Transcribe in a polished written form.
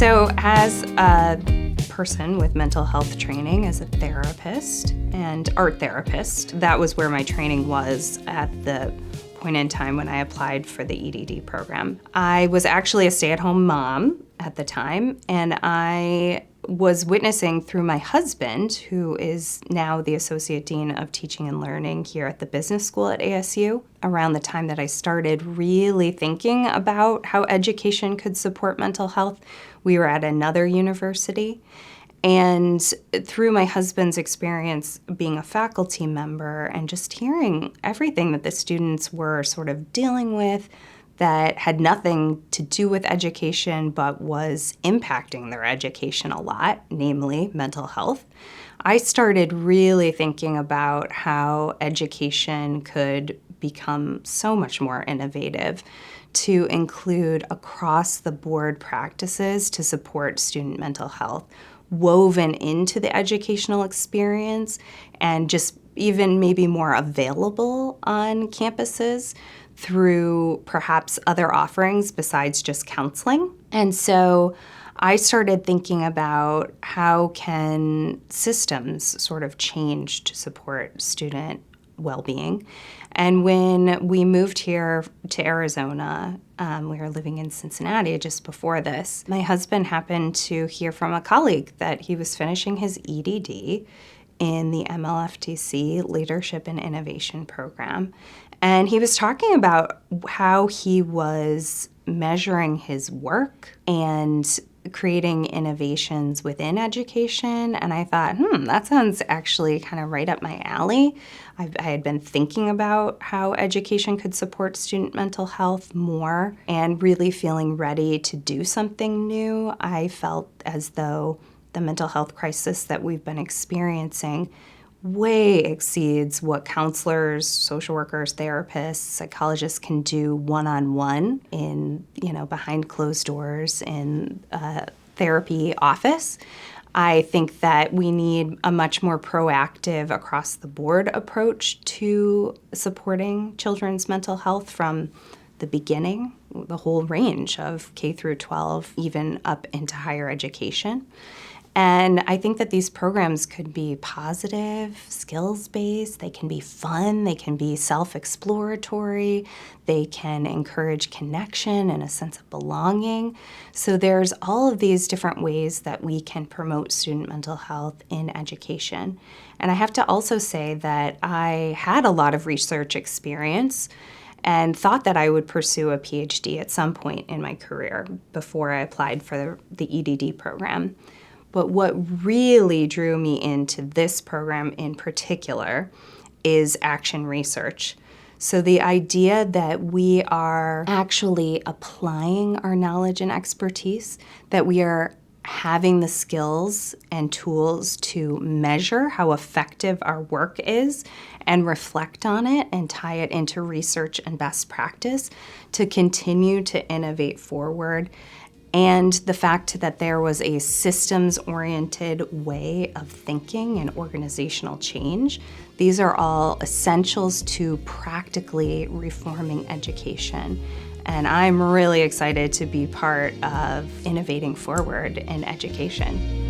So as a person with mental health training as a therapist and art therapist, that was where my training was at the point in time when I applied for the EDD program. I was actually a stay-at-home mom at the time, and I was witnessing through my husband, who is now the Associate Dean of Teaching and Learning here at the business school at ASU, around the time that I started really thinking about how education could support mental health. We were at another university, and through my husband's experience being a faculty member and just hearing everything that the students were sort of dealing with that had nothing to do with education but was impacting their education a lot, namely mental health, I started really thinking about how education could become so much more innovative to include across-the-board practices to support student mental health, woven into the educational experience and just even maybe more available on campuses through perhaps other offerings besides just counseling. And so I started thinking about how can systems sort of change to support student well-being. And when we moved here to Arizona, we were living in Cincinnati just before this, my husband happened to hear from a colleague that he was finishing his EDD in the MLFTC Leadership and Innovation Program. And he was talking about how he was measuring his work and creating innovations within education. And I thought, that sounds actually kind of right up my alley. I had been thinking about how education could support student mental health more and really feeling ready to do something new. I felt as though the mental health crisis that we've been experiencing way exceeds what counselors, social workers, therapists, psychologists can do one-on-one in, behind closed doors in a therapy office. I think that we need a much more proactive across-the-board approach to supporting children's mental health from the beginning, the whole range of K through 12, even up into higher education. And I think that these programs could be positive, skills-based, they can be fun, they can be self-exploratory, they can encourage connection and a sense of belonging. So there's all of these different ways that we can promote student mental health in education. And I have to also say that I had a lot of research experience and thought that I would pursue a PhD at some point in my career before I applied for the EDD program. But what really drew me into this program in particular is action research. So the idea that we are actually applying our knowledge and expertise, that we are having the skills and tools to measure how effective our work is and reflect on it and tie it into research and best practice to continue to innovate forward. And the fact that there was a systems-oriented way of thinking and organizational change, these are all essentials to practically reforming education. And I'm really excited to be part of innovating forward in education.